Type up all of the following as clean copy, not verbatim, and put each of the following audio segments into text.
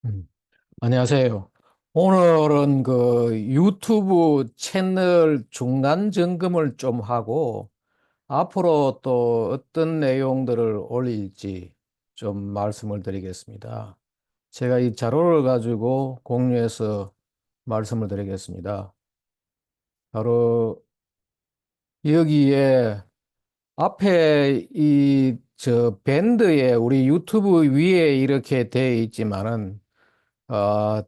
음, 안녕하세요. 오늘은 그 유튜브 채널 중간 점검을 좀 하고 앞으로 또 어떤 내용들을 올릴지 좀 말씀을 드리겠습니다. 제가 이 자료를 가지고 공유해서 말씀을 드리겠습니다. 바로 여기에 앞에 이 저 밴드에 우리 유튜브 위에 이렇게 돼 있지만은 어,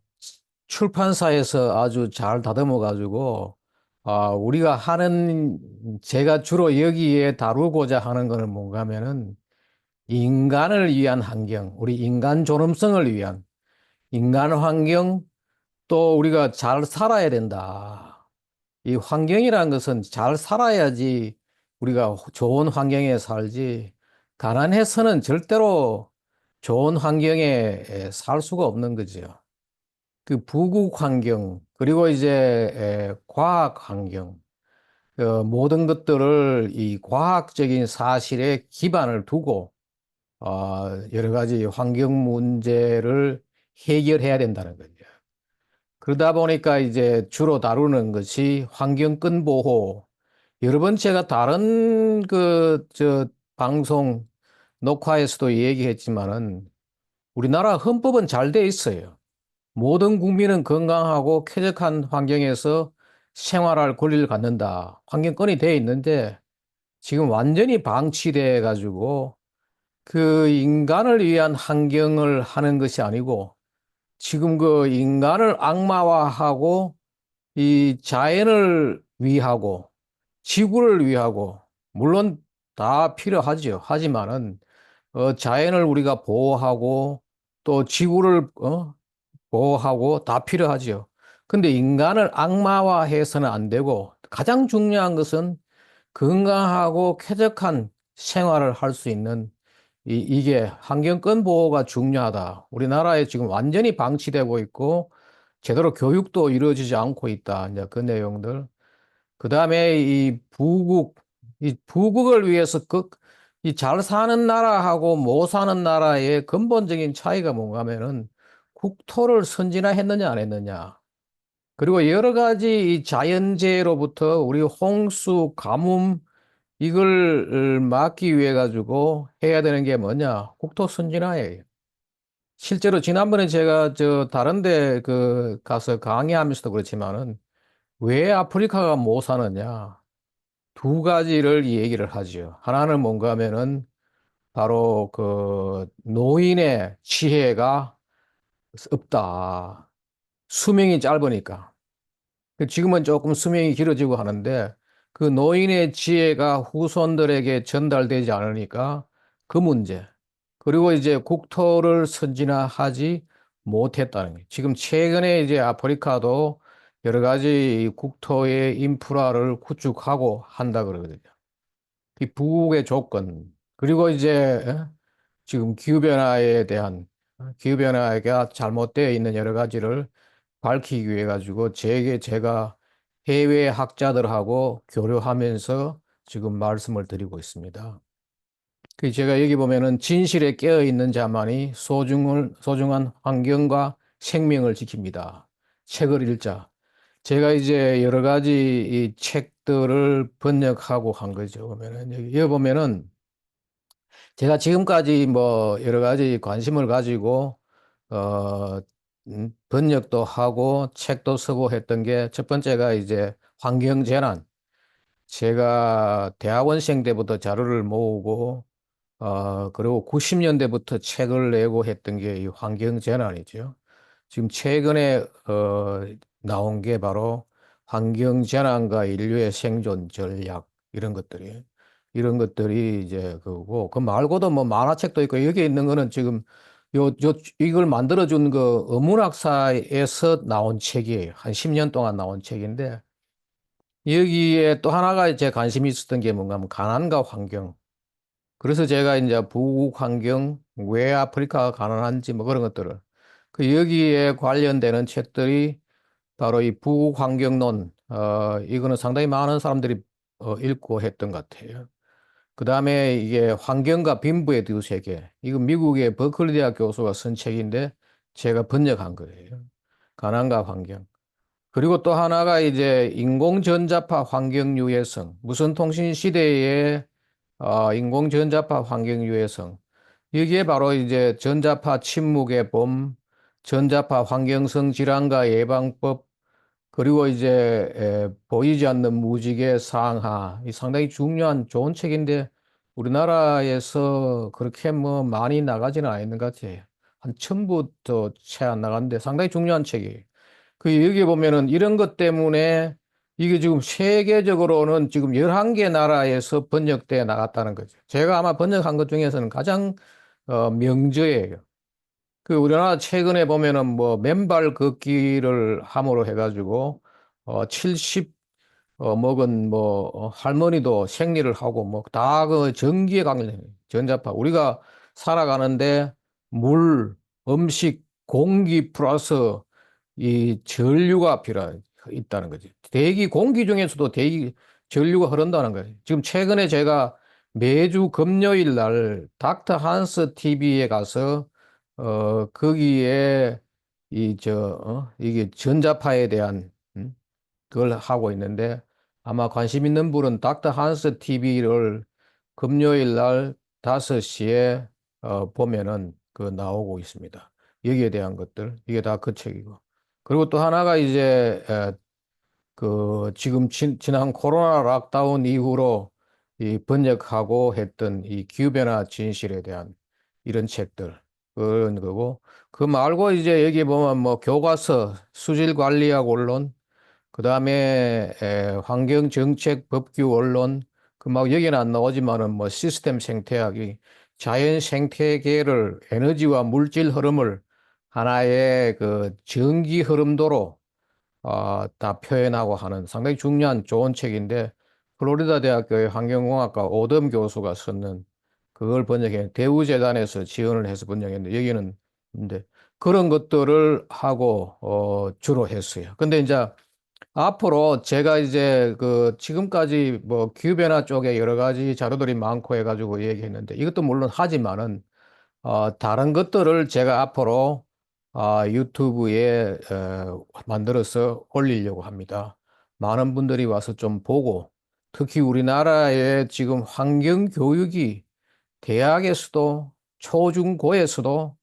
출판사에서 아주 잘 다듬어 가지고 우리가 하는 제가 주로 여기에 다루고자 하는 거는 뭔가 하면은 인간을 위한 환경, 우리 인간 존엄성을 위한 인간 환경, 또 우리가 잘 살아야 된다. 이 환경이라는 것은 잘 살아야지 우리가 좋은 환경에 살지, 가난해서는 절대로 좋은 환경에 살 수가 없는 거죠. 그 부국 환경, 그리고 이제 과학 환경, 모든 것들을 이 과학적인 사실에 기반을 두고 여러 가지 환경 문제를 해결해야 된다는 거죠. 그러다 보니까 이제 주로 다루는 것이 환경권 보호. 여러 번 제가 다른 방송 녹화에서도 얘기했지만은 우리나라 헌법은 잘 돼 있어요. 모든 국민은 건강하고 쾌적한 환경에서 생활할 권리를 갖는다. 환경권이 되어 있는데 지금 완전히 방치돼 가지고 그 인간을 위한 환경을 하는 것이 아니고 지금 그 인간을 악마화하고 이 자연을 위하고 지구를 위하고 물론 다 필요하죠. 하지만은 자연을 우리가 보호하고 또 지구를 보호하고 다 필요하지요. 근데 인간을 악마화해서는 안 되고 가장 중요한 것은 건강하고 쾌적한 생활을 할 수 있는 이게 환경권 보호가 중요하다. 우리나라에 지금 완전히 방치되고 있고 제대로 교육도 이루어지지 않고 있다. 이제 그 내용들. 그다음에 이 부국을 위해서 이 잘 사는 나라하고 못 사는 나라의 근본적인 차이가 뭔가 하면은 국토를 선진화했느냐 안 했느냐. 그리고 여러 가지 이 자연재해로부터 우리 홍수, 가뭄 이걸 막기 위해 가지고 해야 되는 게 뭐냐? 국토 선진화예요. 실제로 지난번에 제가 저 다른 데 가서 강의하면서도 그렇지만은 왜 아프리카가 못 사느냐? 두 가지를 얘기를 하죠. 하나는 뭔가 하면은 바로 그 노인의 지혜가 없다. 수명이 짧으니까. 지금은 조금 수명이 길어지고 하는데 그 노인의 지혜가 후손들에게 전달되지 않으니까 그 문제. 그리고 이제 국토를 선진화하지 못했다는 거예요. 지금 최근에 이제 아프리카도 여러 가지 국토의 인프라를 구축하고 한다 그러거든요. 이 부국의 조건, 그리고 이제 지금 기후변화에 대한 기후변화가 잘못되어 있는 여러 가지를 밝히기 위해 가지고 제가 해외 학자들하고 교류하면서 지금 말씀을 드리고 있습니다. 그 제가 여기 보면은 진실에 깨어 있는 자만이 소중한 환경과 생명을 지킵니다. 책을 읽자. 제가 이제 여러 가지 이 책들을 번역하고 한 거죠. 보면은 여기 보면은 제가 지금까지 뭐 여러 가지 관심을 가지고 어 번역도 하고 책도 쓰고 했던 게 첫 번째가 이제 환경 재난. 제가 대학원생 때부터 자료를 모으고 그리고 90년대부터 책을 내고 했던 게 이 환경 재난이죠. 지금 최근에 나온 게 바로 환경 재난과 인류의 생존 전략 이런 것들이 이제 그거고 그 말고도 뭐 만화책도 있고 여기 있는 거는 지금 이걸 만들어준 그 어문학사에서 나온 책이에요. 한 10년 동안 나온 책인데 여기에 또 하나가 제 관심이 있었던 게 뭔가 하면 가난과 환경. 그래서 제가 이제 부국 환경, 왜 아프리카가 가난한지 뭐 그런 것들을 여기에 관련되는 책들이 바로 이 부국 환경론, 이거는 상당히 많은 사람들이 읽고 했던 것 같아요. 그 다음에 이게 환경과 빈부의 두 세계. 이거 미국의 버클리 대학 교수가 쓴 책인데 제가 번역한 거예요. 가난과 환경. 그리고 또 하나가 이제 인공전자파 환경 유해성. 무선 통신 시대의 인공전자파 환경 유해성. 이게 바로 이제 전자파 침묵의 봄, 전자파 환경성 질환과 예방법, 그리고 이제 보이지 않는 무지개 상하. 이 상당히 중요한 좋은 책인데 우리나라에서 그렇게 뭐 많이 나가지는 않는 것 같아요. 한 1000부터 채 안 나갔는데 상당히 중요한 책이에요. 그 여기 보면은 이런 것 때문에 이게 지금 세계적으로는 지금 11개 나라에서 번역돼 나갔다는 거죠. 제가 아마 번역한 것 중에서는 가장 명저예요. 그 우리나라 최근에 보면은 뭐 맨발 걷기를 함으로 해가지고 70 먹은 뭐 할머니도 생리를 하고 뭐 다 그 전기에 관련 전자파 우리가 살아가는데 물, 음식, 공기 플러스 이 전류가 있다는 거지. 대기 공기 중에서도 대기 전류가 흐른다는 거예요. 지금 최근에 제가 매주 금요일 날 닥터 한스 TV에 가서 거기에 이게 전자파에 대한 그걸 하고 있는데 아마 관심 있는 분은 닥터 한스 TV를 금요일 날 5시에 보면은 그 나오고 있습니다. 여기에 대한 것들 이게 다 그 책이고 그리고 또 하나가 이제 그 지금 지난 코로나 락다운 이후로 이 번역하고 했던 이 기후변화 진실에 대한 이런 책들 그런 거고 그 말고 이제 여기 보면 뭐 교과서 수질 관리학 원론 그다음에 환경정책 법규 원론 그 막 여기는 안 나오지만은 뭐 시스템 생태학이 자연 생태계를 에너지와 물질 흐름을 하나의 그 전기 흐름도로 다 표현하고 하는 상당히 중요한 좋은 책인데 플로리다 대학교의 환경공학과 오덤 교수가 썼는 그걸 번역해 대우재단에서 지원을 해서 번역했는데 여기는 근데 그런 것들을 하고 주로 했어요. 근데 이제 앞으로 제가 이제 그 지금까지 뭐 기후변화 쪽에 여러 가지 자료들이 많고 해가지고 얘기했는데 이것도 물론 하지만은 다른 것들을 제가 앞으로 유튜브에 만들어서 올리려고 합니다. 많은 분들이 와서 좀 보고 특히 우리나라의 지금 환경 교육이 대학에서도 초중고에서도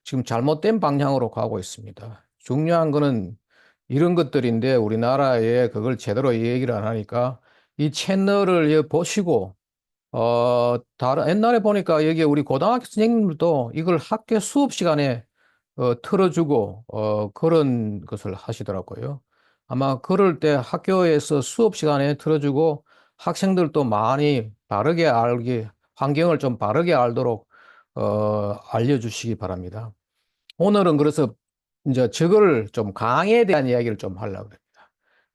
지금 잘못된 방향으로 가고 있습니다. 중요한 거는 이런 것들인데 우리나라에 그걸 제대로 얘기를 안 하니까 이 채널을 보시고 다른 옛날에 보니까 여기 우리 고등학교 선생님들도 이걸 학교 수업 시간에 틀어주고 그런 것을 하시더라고요. 아마 그럴 때 학교에서 수업 시간에 틀어주고 학생들도 많이 바르게 알게 환경을 좀 바르게 알도록 알려주시기 바랍니다. 오늘은 그래서 이제 저거를 좀 강에 대한 이야기를 좀 하려고 그래요.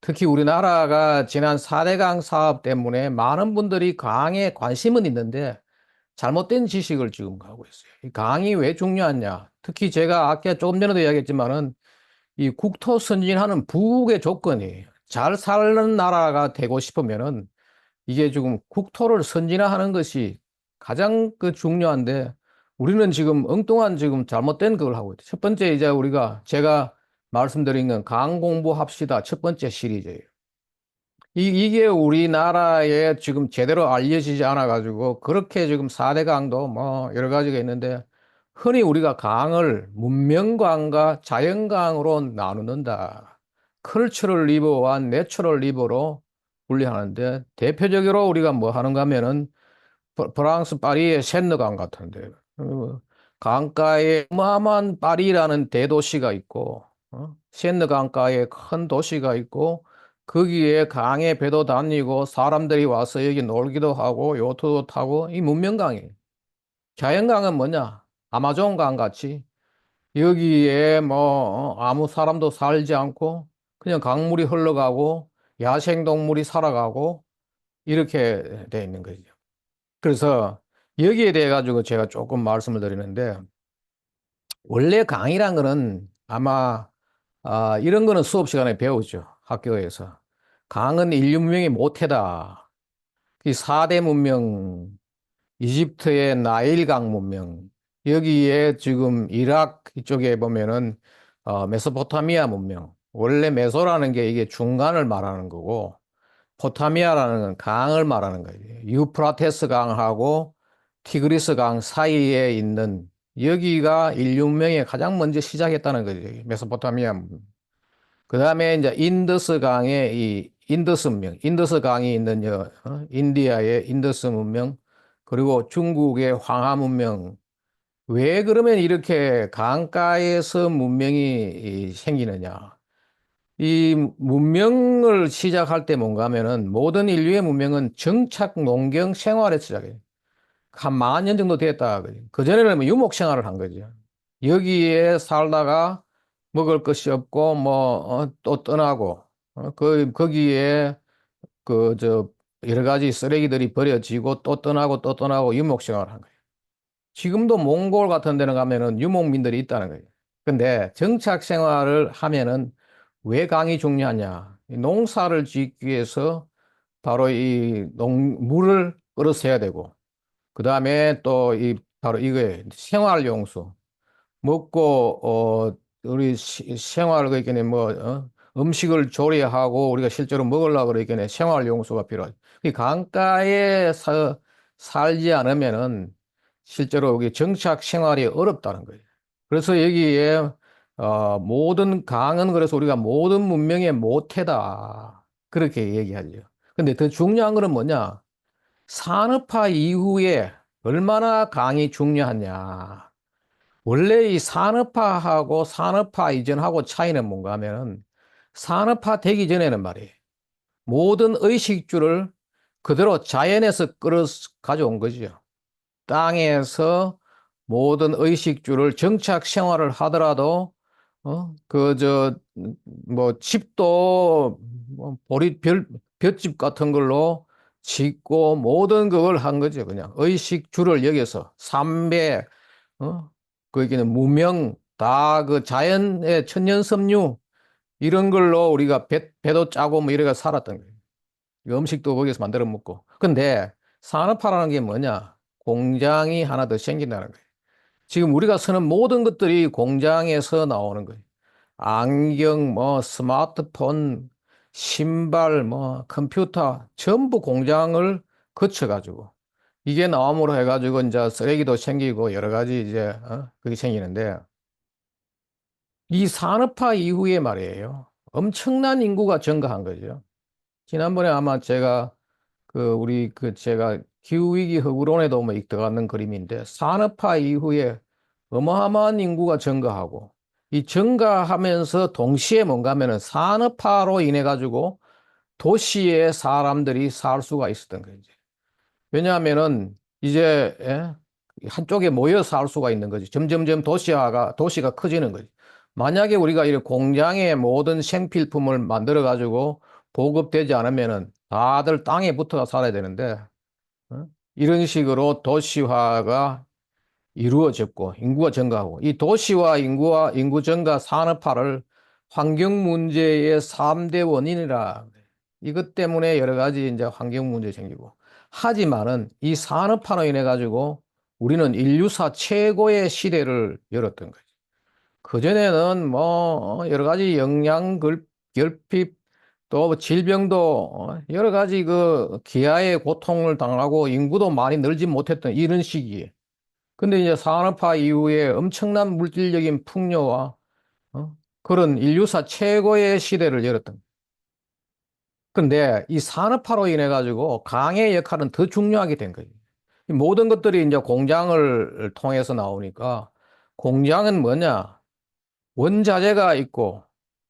특히 우리나라가 지난 4대강 사업 때문에 많은 분들이 강에 관심은 있는데 잘못된 지식을 지금 가고 있어요. 이 강이 왜 중요하냐? 특히 제가 아까 조금 전에도 이야기했지만은 이 국토 선진하는 부국의 조건이 잘 사는 나라가 되고 싶으면은 이게 지금 국토를 선진화하는 것이 가장 그 중요한데 우리는 지금 엉뚱한 지금 잘못된 그걸 하고 있다. 첫 번째 이제 우리가 제가 말씀드린 건 강 공부합시다. 첫 번째 시리즈예요. 이게 우리나라에 지금 제대로 알려지지 않아가지고 그렇게 지금 4대 강도 뭐 여러 가지가 있는데 흔히 우리가 강을 문명강과 자연강으로 나누는다. 컬처럴 리버와 내추럴 리버로 분리하는데 대표적으로 우리가 뭐 하는가 하면은 프랑스 파리의 샌느강 같은데 강가에 어마어마한 파리라는 대도시가 있고 샌느 강가에 큰 도시가 있고 거기에 강에 배도 다니고 사람들이 와서 여기 놀기도 하고 요트도 타고 이 문명강이에요. 자연강은 뭐냐? 아마존강 같이 여기에 뭐 아무 사람도 살지 않고 그냥 강물이 흘러가고 야생동물이 살아가고 이렇게 돼 있는 거죠. 그래서 여기에 대해 가지고 제가 조금 말씀을 드리는데 원래 강이란 거는 아마 이런 거는 수업 시간에 배우죠. 학교에서. 강은 인류 문명의 모태다. 이 4대 문명, 이집트의 나일강 문명, 여기에 지금 이라크 이쪽에 보면은 메소포타미아 문명. 원래 메소라는 게 이게 중간을 말하는 거고 포타미아라는 건 강을 말하는 거예요. 유프라테스 강하고 티그리스 강 사이에 있는 여기가 인류 문명에 가장 먼저 시작했다는 거죠. 메소포타미아 문명. 그다음에 이제 인더스 강의 이 인더스 문명, 인더스 강이 있는 인디아의 인더스 문명, 그리고 중국의 황하 문명. 왜 그러면 이렇게 강가에서 문명이 생기느냐? 이 문명을 시작할 때 뭔가 하면은 모든 인류의 문명은 정착 농경 생활에서 시작해요. 한 10,000년 정도 됐다. 그전에는 뭐 유목 생활을 한 거죠. 여기에 살다가 먹을 것이 없고 또 떠나고 거기에 여러 가지 쓰레기들이 버려지고 또 떠나고 또 떠나고 유목 생활을 한 거예요. 지금도 몽골 같은 데는 가면은 유목민들이 있다는 거예요. 근데 정착 생활을 하면은 왜 강이 중요하냐? 이 농사를 짓기 위해서 바로 물을 끌어서야 되고, 그 다음에 또 바로 이거에 생활용수. 먹고, 우리 생활, 그러니까 음식을 조리하고 우리가 실제로 먹으려고 그러니까 생활용수가 필요하죠. 이 강가에 살지 않으면은 실제로 여기 정착 생활이 어렵다는 거예요. 그래서 여기에, 모든 강은 그래서 우리가 모든 문명의 모태다. 그렇게 얘기하죠. 근데 더 중요한 거는 뭐냐? 산업화 이후에 얼마나 강이 중요하냐. 원래 이 산업화하고 산업화 이전하고 차이는 뭔가 하면은 산업화 되기 전에는 말이에요. 모든 의식주를 그대로 자연에서 끌어 가져온 거죠. 땅에서 모든 의식주를 정착 생활을 하더라도 집도 볏짚 같은 걸로 짓고 모든 그걸 한 거죠. 그냥 의식주를 여기서 삼배 거기는 무명 다 그 자연의 천연섬유 이런 걸로 우리가 배도 짜고 뭐 이래가 살았던 거예요. 음식도 거기서 만들어 먹고. 근데 산업화라는 게 뭐냐? 공장이 하나 더 생긴다는 거예요. 지금 우리가 쓰는 모든 것들이 공장에서 나오는 거예요. 안경, 스마트폰, 신발, 컴퓨터, 전부 공장을 거쳐가지고. 이게 나옴으로 해가지고 이제 쓰레기도 생기고 여러 가지 그게 생기는데 이 산업화 이후에 말이에요. 엄청난 인구가 증가한 거죠. 지난번에 아마 제가 기후위기 허구론에도 뭐 들어가는 그림인데 산업화 이후에 어마어마한 인구가 증가하고 이 증가하면서 동시에 뭔가 하면은 산업화로 인해 가지고 도시에 사람들이 살 수가 있었던 거죠. 왜냐하면은 이제 한쪽에 모여 살 수가 있는 거지. 점점점 도시가 커지는 거지. 만약에 우리가 이 공장에 모든 생필품을 만들어 가지고 보급되지 않으면은 다들 땅에 붙어가 살아야 되는데 이런 식으로 도시화가 이루어졌고 인구가 증가하고 이 도시화 인구 증가 산업화를 환경 문제의 3대 원인이라 이것 때문에 여러 가지 이제 환경 문제 생기고 하지만은 이 산업화로 인해 가지고 우리는 인류사 최고의 시대를 열었던 거죠. 그전에는 여러 가지 결핍 또 질병도 여러 가지 그 기아의 고통을 당하고 인구도 많이 늘지 못했던 이런 시기에 근데 이제 산업화 이후에 엄청난 물질적인 풍요와 그런 인류사 최고의 시대를 열었던. 근데 이 산업화로 인해 가지고 강의 역할은 더 중요하게 된 거예요. 이 모든 것들이 이제 공장을 통해서 나오니까 공장은 뭐냐? 원자재가 있고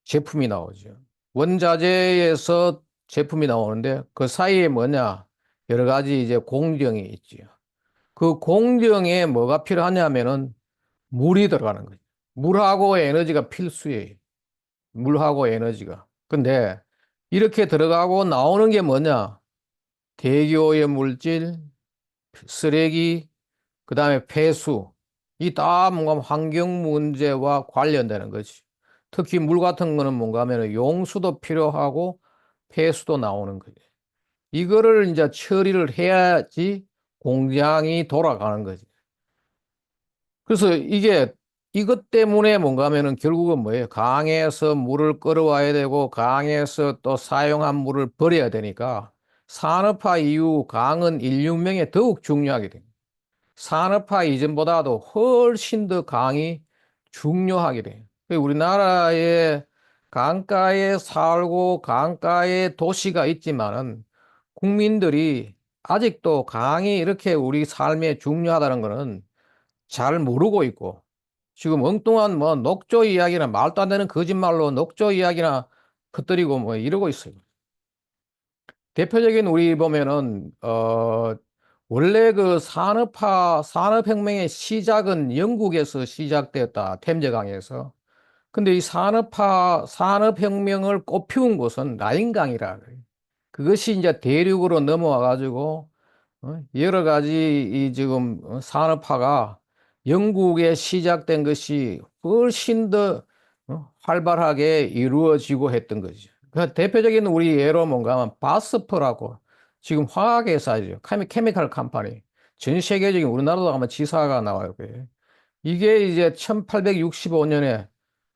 제품이 나오죠. 원자재에서 제품이 나오는데 그 사이에 뭐냐? 여러 가지 이제 공정이 있지요. 그 공정에 뭐가 필요하냐면은 물이 들어가는 거죠. 물하고 에너지가 필수예요. 물하고 에너지가. 근데 이렇게 들어가고 나오는 게 뭐냐? 대기오염 물질, 쓰레기, 그다음에 폐수. 이 다 뭔가 환경 문제와 관련되는 거지. 특히 물 같은 거는 뭔가 하면 용수도 필요하고 폐수도 나오는 거지. 이거를 이제 처리를 해야지 공장이 돌아가는 거지. 그래서 이것 때문에 뭔가 하면은 결국은 뭐예요? 강에서 물을 끌어와야 되고 강에서 또 사용한 물을 버려야 되니까 산업화 이후 강은 인류 문명에 더욱 중요하게 됩니다. 산업화 이전보다도 훨씬 더 강이 중요하게 돼요. 우리나라에 강가에 살고 강가에 도시가 있지만은 국민들이 아직도 강이 이렇게 우리 삶에 중요하다는 것은 잘 모르고 있고 지금 엉뚱한 뭐 녹조 이야기나 말도 안 되는 거짓말로 녹조 이야기나 퍼뜨리고 뭐 이러고 있어요. 대표적인 우리 보면은 원래 그 산업혁명의 시작은 영국에서 시작되었다. 템제강에서. 근데 이 산업혁명을 꽃피운 곳은 라인강이라 그래요. 그것이 이제 대륙으로 넘어와 가지고 여러 가지 이 지금 산업화가 영국에 시작된 것이 훨씬 더 활발하게 이루어지고 했던 거죠. 그 대표적인 우리 예로 뭔가 하면 바스프라고 지금 화학회사죠. 케미칼 컴퍼니. 전 세계적인 우리나라도 아마 지사가 나와요. 그게. 이게 이제 1865년에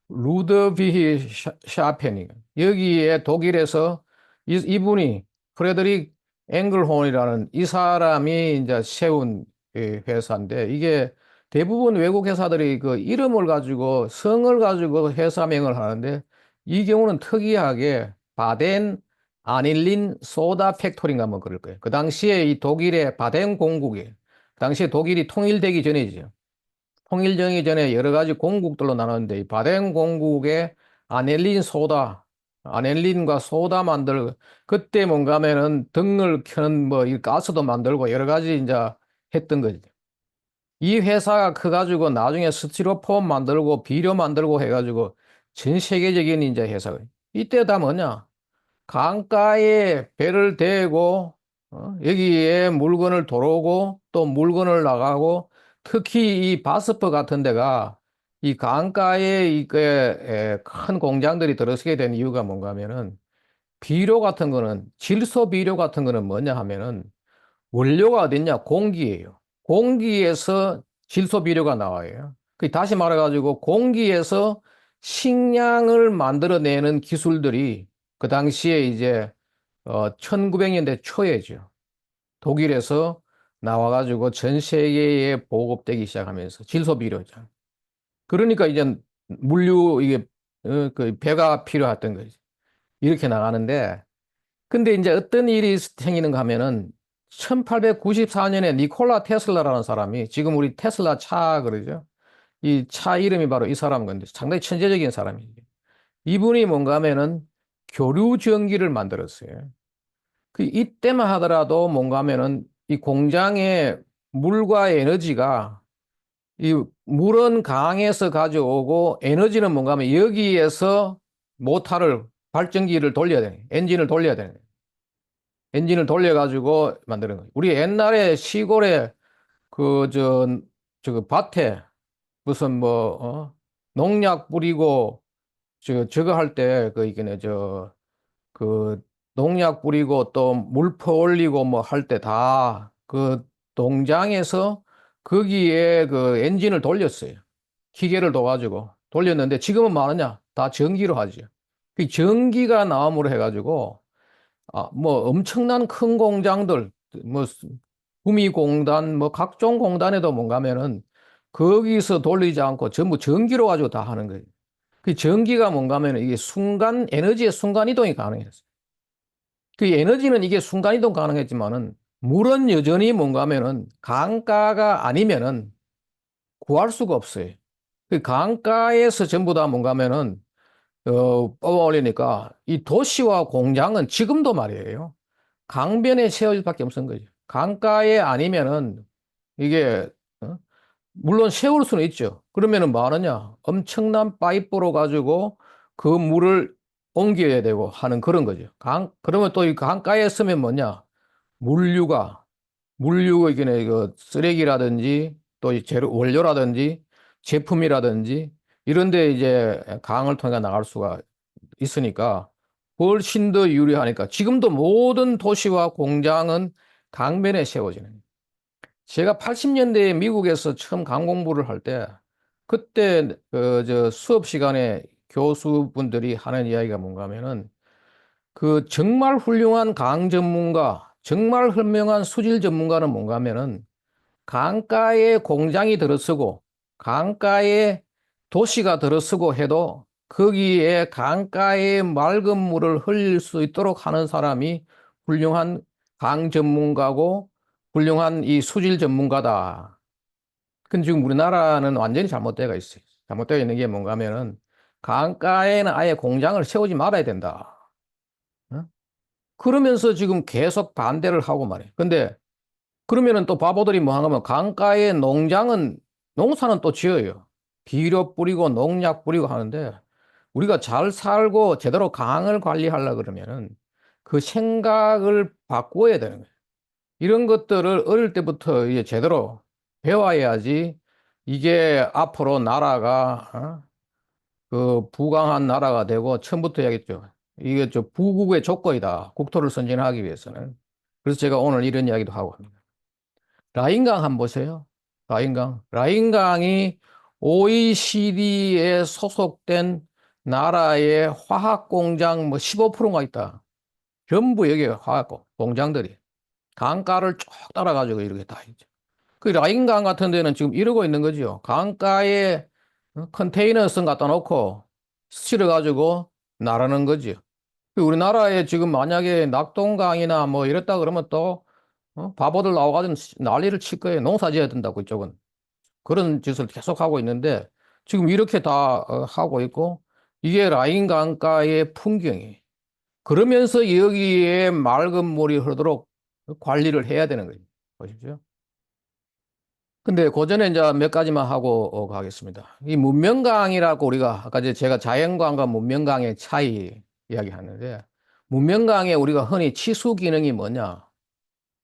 루드비히 샤페닝. 여기에 독일에서 이분이 프레드릭 앵글홀이라는 이 사람이 이제 세운 회사인데 이게 대부분 외국 회사들이 그 이름을 가지고 성을 가지고 회사명을 하는데 이 경우는 특이하게 바덴 아닐린 소다 팩토리인가 뭐 그럴 거예요. 그 당시에 이 독일의 바덴 공국이 그 당시에 독일이 통일되기 전이죠. 통일정이 전에 여러 가지 공국들로 나눴는데 이 바덴 공국의 아넬린 소다, 아넬린과 소다 만들 그때 뭔가 하면은 등을 켜는 뭐 이 가스도 만들고 여러 가지 이제 했던 거지. 이 회사가 커가지고 나중에 스티로폼 만들고 비료 만들고 해가지고 전 세계적인 이제 회사가 이때 다 뭐냐? 강가에 배를 대고 여기에 물건을 들어오고 또 물건을 나가고 특히 이 바스프 같은 데가 이 강가에 이게 큰 공장들이 들어서게 된 이유가 뭔가 하면은 비료 같은 거는 질소 비료 같은 거는 뭐냐 하면은 원료가 어딨냐? 공기예요. 공기에서 질소 비료가 나와요. 그 다시 말해가지고 공기에서 식량을 만들어내는 기술들이 그 당시에 이제 1900년대 초에죠. 독일에서 나와가지고 전 세계에 보급되기 시작하면서 질소 비료죠. 그러니까 이제 물류 이게 그 배가 필요했던 거지. 이렇게 나가는데 근데 이제 어떤 일이 생기는가 하면은 1894년에 니콜라 테슬라라는 사람이 지금 우리 테슬라 차 그러죠. 이 차 이름이 바로 이 사람 건데 상당히 천재적인 사람이에요. 이분이 뭔가 하면은 교류 전기를 만들었어요. 그 이때만 하더라도 뭔가 하면은 이 공장에 물과 에너지가 이 물은 강에서 가져오고 에너지는 뭔가 하면 여기에서 모터를 발전기를 돌려야 되네. 엔진을 돌려야 되네. 엔진을 돌려가지고 만드는 거예요. 우리 옛날에 시골에 저 밭에 무슨 농약 뿌리고 저거 할 때 이게 그 농약 뿌리고 또 물퍼 올리고 뭐 할 때 다 그 농장에서 거기에 그 엔진을 돌렸어요. 기계를 둬가지고 돌렸는데 지금은 뭐하느냐? 다 전기로 하죠. 그 전기가 나옴으로 해가지고 뭐 엄청난 큰 공장들 뭐 구미공단 뭐 각종 공단에도 뭔가 하면은 거기서 돌리지 않고 전부 전기로 가지고 다 하는 거예요. 그 전기가 뭔가 하면은 이게 에너지의 순간 이동이 가능했어요. 그 에너지는 이게 순간 이동 가능했지만은 물은 여전히 뭔가 하면은 강가가 아니면은 구할 수가 없어요. 그 강가에서 전부 다 뭔가 하면은 뽑아 올리니까 이 도시와 공장은 지금도 말이에요. 강변에 세워질 밖에 없는 거죠. 강가에 아니면은 이게 물론 세울 수는 있죠. 그러면은 뭐 하느냐? 엄청난 파이프로 가지고 그 물을 옮겨야 되고 하는 그런 거죠. 그러면 또 이 강가에 쓰면 뭐냐? 물류가, 이게 쓰레기라든지 또 이 재료, 원료라든지 제품이라든지 이런 데 이제 강을 통해 나갈 수가 있으니까 훨씬 더 유리하니까 지금도 모든 도시와 공장은 강변에 세워지는 거예요. 제가 80년대에 미국에서 처음 강 공부를 할 때, 그때, 저 수업 시간에 교수분들이 하는 이야기가 뭔가 하면은, 그 정말 훌륭한 강 전문가, 정말 현명한 수질 전문가는 뭔가 하면은, 강가에 공장이 들어서고, 강가에 도시가 들어서고 해도, 거기에 강가에 맑은 물을 흘릴 수 있도록 하는 사람이 훌륭한 강 전문가고, 훌륭한 이 수질 전문가다. 근데 지금 우리나라는 완전히 잘못되어 있어요. 잘못되어 있는 게 뭔가 하면은 강가에는 아예 공장을 세우지 말아야 된다. 어? 그러면서 지금 계속 반대를 하고 말이에요. 근데 그러면은 또 바보들이 뭐 하냐면 강가에 농장은 농사는 또 지어요. 비료 뿌리고 농약 뿌리고 하는데 우리가 잘 살고 제대로 강을 관리하려 그러면은 그 생각을 바꾸어야 되는 거예요. 이런 것들을 어릴 때부터 이제 제대로 배워야지 이게 앞으로 나라가 그 부강한 나라가 되고 처음부터 해야겠죠. 이게 저 부국의 조건이다. 국토를 선진하기 위해서는. 그래서 제가 오늘 이런 이야기도 하고 합니다. 라인강 한번 보세요. 라인강. 라인강이 OECD에 소속된 나라의 화학공장 뭐 15%가 있다. 전부 여기 화학 공장들이. 강가를 쭉 따라가지고 이렇게 다 있죠. 그 라인강 같은 데는 지금 이러고 있는 거죠. 강가에 컨테이너선 갖다 놓고 실어가지고 나르는 거죠. 그 우리나라에 지금 만약에 낙동강이나 뭐 이랬다 그러면 또 바보들 나와가지고 난리를 칠 거예요. 농사 지어야 된다고 이쪽은. 그런 짓을 계속 하고 있는데 지금 이렇게 다 하고 있고 이게 라인 강가의 풍경이. 그러면서 여기에 맑은 물이 흐르도록 관리를 해야 되는 거예요. 보십시오. 근데 고전에 이제 몇 가지만 하고 가겠습니다. 이 문명강이라고 우리가 아까 제가 자연강과 문명강의 차이 이야기하는데 문명강에 우리가 흔히 치수 기능이 뭐냐?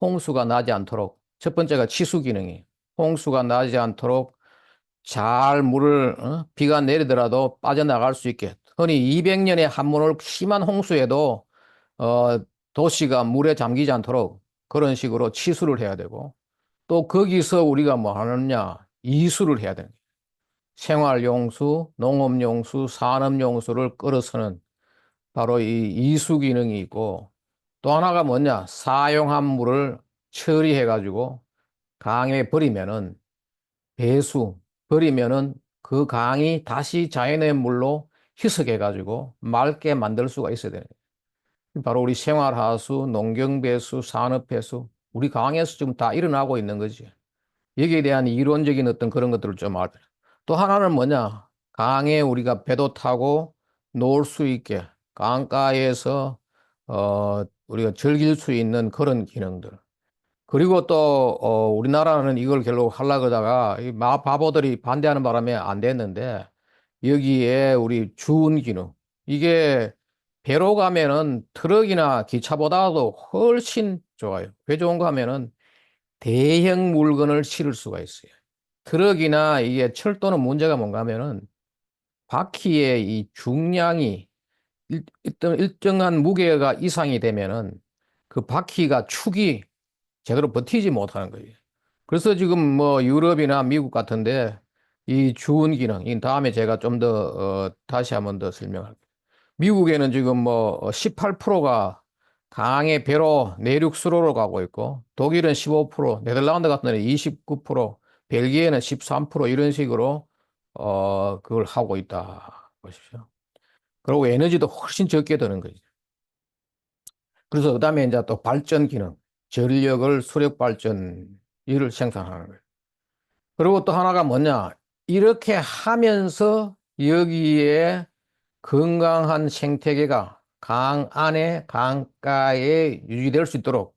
홍수가 나지 않도록 첫 번째가 치수 기능이 홍수가 나지 않도록 잘 물을 비가 내리더라도 빠져나갈 수 있게 흔히 200년에 한 번을 심한 홍수에도 어, 도시가 물에 잠기지 않도록 그런 식으로 치수를 해야 되고 또 거기서 우리가 뭐 하느냐 이수를 해야 되는 거예요. 생활용수, 농업용수, 산업용수를 끌어서는 바로 이 이수 기능이 있고 또 하나가 뭐냐 사용한 물을 처리해 가지고 강에 버리면은 배수 버리면은 그 강이 다시 자연의 물로 희석해 가지고 맑게 만들 수가 있어야 되는 거예요. 바로 우리 생활하수, 농경배수, 산업배수 우리 강에서 지금 다 일어나고 있는 거지. 여기에 대한 이론적인 어떤 그런 것들을 좀 알아요. 또 하나는 뭐냐? 강에 우리가 배도 타고 놀 수 있게 강가에서 우리가 즐길 수 있는 그런 기능들. 그리고 또 우리나라는 이걸 결국 하려고 하다가 이 바보들이 반대하는 바람에 안 됐는데 여기에 우리 주운 기능. 이게 배로 가면은 트럭이나 기차보다도 훨씬 좋아요. 왜 좋은가 하면은 대형 물건을 실을 수가 있어요. 트럭이나 이게 철도는 문제가 뭔가 하면은 바퀴의 이 중량이 일정한 무게가 이상이 되면은 그 바퀴가 축이 제대로 버티지 못하는 거예요. 그래서 지금 뭐 유럽이나 미국 같은데 이 주운 기능, 이 다음에 제가 좀 더 다시 한번 더 설명할게요. 미국에는 지금 뭐 18%가 강의 배로 내륙 수로로 가고 있고 독일은 15%, 네덜란드 같은 데는 29%, 벨기에는 13% 이런 식으로 그걸 하고 있다 보십시오. 그리고 에너지도 훨씬 적게 드는 거죠. 그래서 그다음에 이제 또 발전 기능, 전력을 수력 발전 이를 생산하는 거예요. 그리고 또 하나가 뭐냐? 이렇게 하면서 여기에 건강한 생태계가 강 안에 강가에 유지될 수 있도록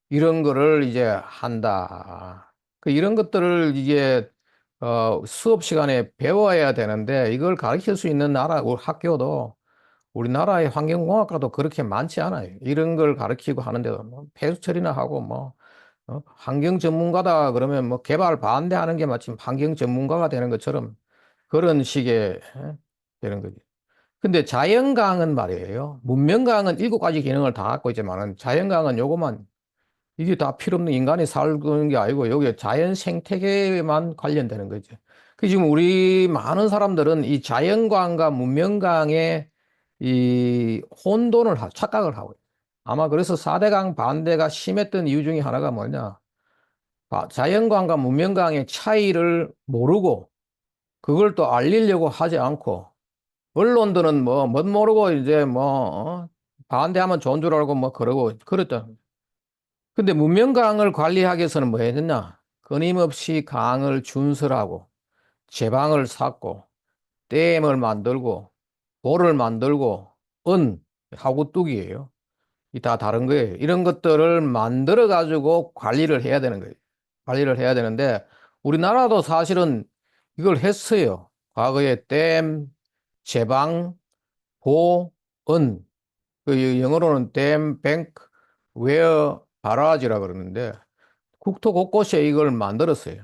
이런 거를 이제 한다. 그 이런 것들을 이제 수업 시간에 배워야 되는데 이걸 가르칠 수 있는 나라 학교도 우리나라의 환경공학과도 그렇게 많지 않아요. 이런 걸 가르치고 하는데도 뭐 폐수 처리나 하고 뭐 환경 전문가다 그러면 뭐 개발 반대하는 게 마침 환경 전문가가 되는 것처럼 그런 식의 되는 거지. 근데 자연강은 말이에요. 문명강은 7가지 기능을 다 갖고 있지만은 자연강은 요거만 이게 다 필요 없는 인간이 살는 게 아니고 여기 자연 생태계에만 관련되는 거죠. 그 지금 우리 많은 사람들은 이 자연광과 문명광에 이 혼돈을 착각을 하고 있어요. 아마 그래서 4대강 반대가 심했던 이유 중에 하나가 뭐냐? 자연광과 문명광의 차이를 모르고 그걸 또 알리려고 하지 않고 언론들은 뭐 못 모르고 이제 뭐 반대하면 좋은 줄 알고 뭐 그러고 그랬다. 근데 문명강을 관리하기 위해서는 뭐 해야 되냐? 끊임없이 강을 준설하고 제방을 쌓고 댐을 만들고 보를 만들고 하고 뚝이에요. 이 다 다른 거예요. 이런 것들을 만들어 가지고 관리를 해야 되는 거예요. 관리를 해야 되는데 우리나라도 사실은 이걸 했어요. 과거에 댐, 제방, 보, 그 영어로는 댐, 뱅크, 웨어, 바라지라 그러는데 국토 곳곳에 이걸 만들었어요.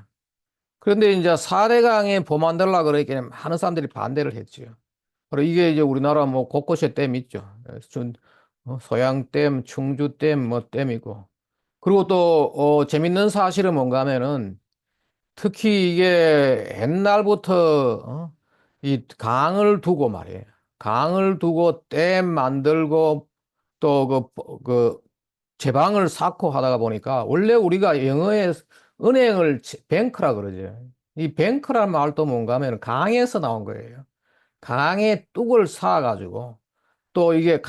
그런데 이제 4대강에 보 만들라 그러니까 많은 사람들이 반대를 했죠. 그리고 이게 이제 우리나라 뭐 곳곳에 댐 있죠. 소양댐, 충주댐, 뭐 댐이고. 그리고 또, 재밌는 사실은 뭔가 하면은 특히 이게 옛날부터, 이 강을 두고 말이에요. 강을 두고 댐 만들고 또 그 제방을 쌓고 하다가 보니까 원래 우리가 영어에 은행을 뱅크라 그러죠. 이 뱅크란 말도 뭔가 하면 강에서 나온 거예요. 강에 뚝을 쌓아가지고 또 이게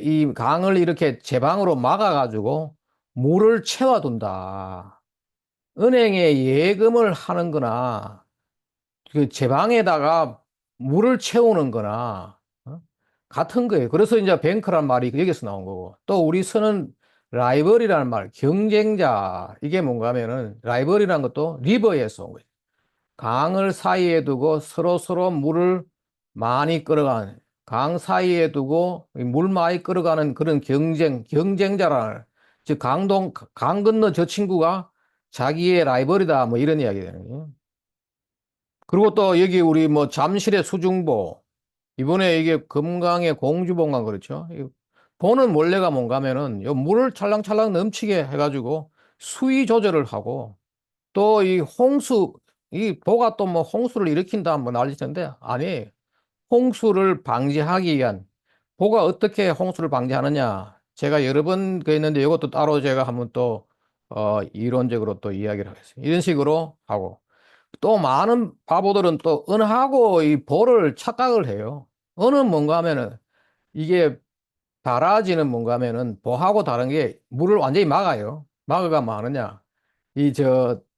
이 강을 이렇게 제방으로 막아가지고 물을 채워둔다. 은행에 예금을 하는 거나 그 제방에다가 물을 채우는 거나 같은 거예요. 그래서 이제 뱅크란 말이 여기서 나온 거고 또 우리 쓰는 라이벌이라는 말, 경쟁자 이게 뭔가 하면은 라이벌이라는 것도 리버에서 온 거예요. 강을 사이에 두고 서로 물을 많이 끌어가는 강 사이에 두고 물 많이 끌어가는 그런 경쟁자라는 즉 강 건너 저 친구가 자기의 라이벌이다 뭐 이런 이야기 되는 거예요. 그리고 또 여기 우리 뭐 잠실의 수중보 이번에 이게 금강의 공주봉강 그렇죠? 이 보는 원래가 뭔가 하면은 요 물을 찰랑찰랑 넘치게 해가지고 수위 조절을 하고 또 이 이 보가 또 뭐 홍수를 일으킨다 뭐 난리던데 아니 홍수를 방지하기 위한 보가 어떻게 홍수를 방지하느냐 제가 여러 번 그랬는데 이것도 따로 제가 한번 또 이론적으로 또 이야기를 하겠습니다. 이런 식으로 하고 또 많은 바보들은 또 은하고 이 보를 착각을 해요. 은은 뭔가 하면은 이게 다라지는 뭔가 하면은 보하고 다른 게 물을 완전히 막아요. 막아가 뭐 하느냐.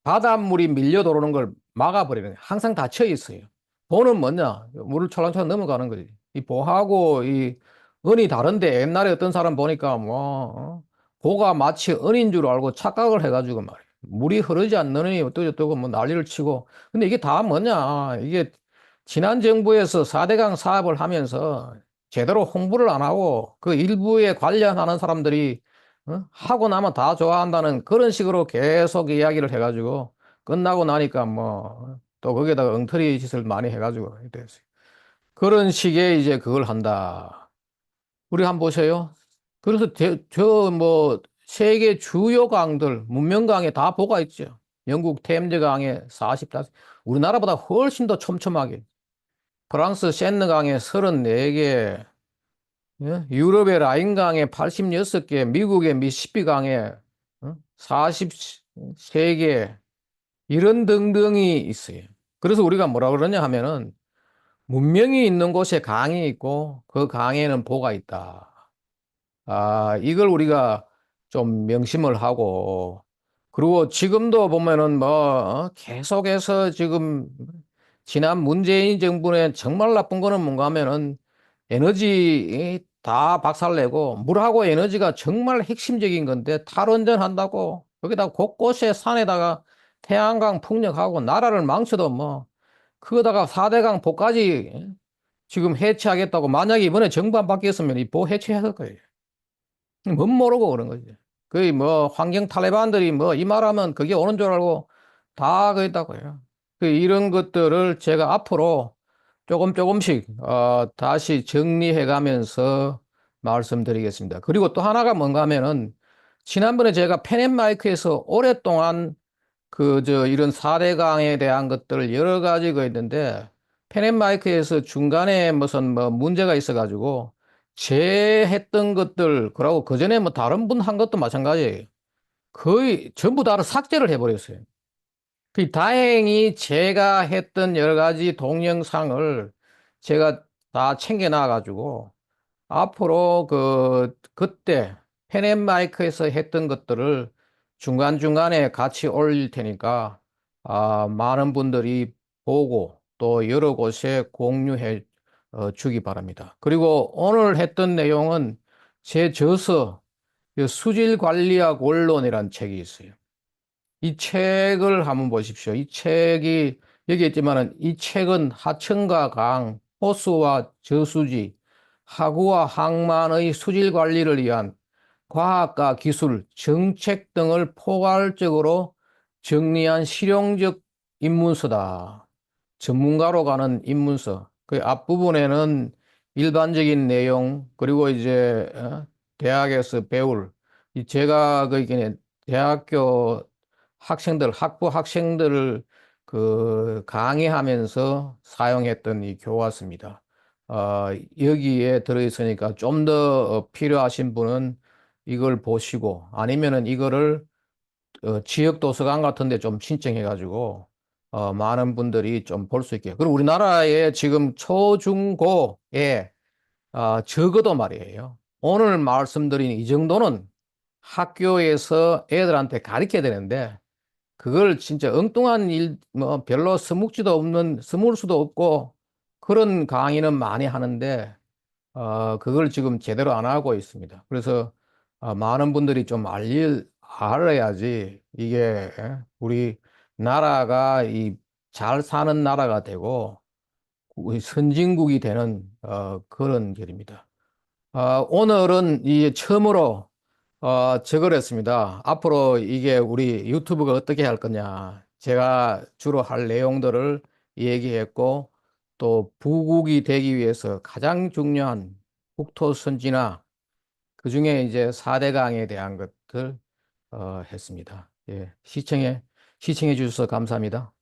바닷물이 밀려 들어오는 걸 막아버리는 거예요. 항상 닫혀 있어요. 보는 뭐냐? 물을 찰랑찰랑 넘어가는 거지. 이 보하고 이 은이 다른데 옛날에 어떤 사람 보니까 보가 마치 은인 줄 알고 착각을 해가지고 말이에요. 물이 흐르지 않느니 어쩌고저쩌고 뭐 난리를 치고. 근데 이게 다 뭐냐? 이게 지난 정부에서 4대강 사업을 하면서 제대로 홍보를 안 하고 그 일부에 관련하는 사람들이 하고 나면 다 좋아한다는 그런 식으로 계속 이야기를 해가지고 끝나고 나니까 뭐 또 거기에다가 엉터리 짓을 많이 해가지고 됐어요. 그런 식의 이제 그걸 한다. 우리 한번 보세요. 그래서 저 뭐 세계 주요 강들 문명강에 다 보가 있죠. 영국 템즈강에 45, 우리나라보다 훨씬 더 촘촘하게. 프랑스 샌느강에 34개, 예? 유럽의 라인강에 86개, 미국의 미시시피강에 43개, 이런 등등이 있어요. 그래서 우리가 뭐라 그러냐 하면은 문명이 있는 곳에 강이 있고 그 강에는 보가 있다. 이걸 우리가 좀 명심을 하고 그리고 지금도 보면은 뭐 계속해서 지금 지난 문재인 정부의 정말 나쁜 거는 뭔가 하면은 에너지 다 박살내고 물하고 에너지가 정말 핵심적인 건데 탈원전 한다고 여기다가 곳곳에 산에다가 태양광 풍력하고 나라를 망쳐도 뭐 그거다가 4대강 보까지 지금 해체하겠다고 만약에 이번에 정부 안 바뀌었으면 이 보 해체했을 거예요. 못 모르고 그런 거지. 거의 뭐 환경 탈레반들이 뭐 이 말하면 그게 오는 줄 알고 다 그랬다고요. 이런 것들을 제가 앞으로 조금씩 다시 정리해 가면서 말씀드리겠습니다. 그리고 또 하나가 뭔가 하면은 지난번에 제가 펜앤마이크에서 오랫동안 이런 4대강에 대한 것들을 여러 가지가 있는데, 펜앤마이크에서 중간에 무슨 뭐 문제가 있어가지고, 제 했던 것들, 그러고 그전에 뭐 다른 분 한 것도 마찬가지예요. 거의 전부 다를 삭제를 해버렸어요. 다행히 제가 했던 여러 가지 동영상을 제가 다 챙겨놔가지고, 앞으로 그때 펜앤마이크에서 했던 것들을 중간중간에 같이 올릴 테니까, 많은 분들이 보고 또 여러 곳에 공유해 주기 바랍니다. 그리고 오늘 했던 내용은 제 저서, 수질 관리학 원론이라는 책이 있어요. 이 책을 한번 보십시오. 이 책이 여기 있지만은 이 책은 하천과 강, 호수와 저수지, 하구와 항만의 수질 관리를 위한 과학과 기술, 정책 등을 포괄적으로 정리한 실용적 입문서다. 전문가로 가는 입문서. 그 앞부분에는 일반적인 내용, 그리고 이제 대학에서 배울 제가 대학교 학생들, 학부 학생들을 강의하면서 사용했던 이 교과서입니다. 여기에 들어있으니까 좀 더 필요하신 분은 이걸 보시고 아니면은 이거를 지역 도서관 같은 데 좀 신청해가지고 많은 분들이 좀 볼 수 있게. 그리고 우리나라에 지금 초중고에 적어도 말이에요. 오늘 말씀드린 이 정도는 학교에서 애들한테 가르쳐야 되는데 그걸 진짜 엉뚱한 일, 뭐 별로 스물 수도 없고 그런 강의는 많이 하는데 그걸 지금 제대로 안 하고 있습니다. 그래서 많은 분들이 좀 알아야지 이게 우리 나라가 잘 사는 나라가 되고 우리 선진국이 되는 그런 길입니다. 오늘은 이 처음으로 저걸 했습니다. 앞으로 이게 우리 유튜브가 어떻게 할 거냐. 제가 주로 할 내용들을 얘기했고, 또 부국이 되기 위해서 가장 중요한 국토 선진화, 그중에 이제 4대강에 대한 것들, 했습니다. 예, 시청해 주셔서 감사합니다.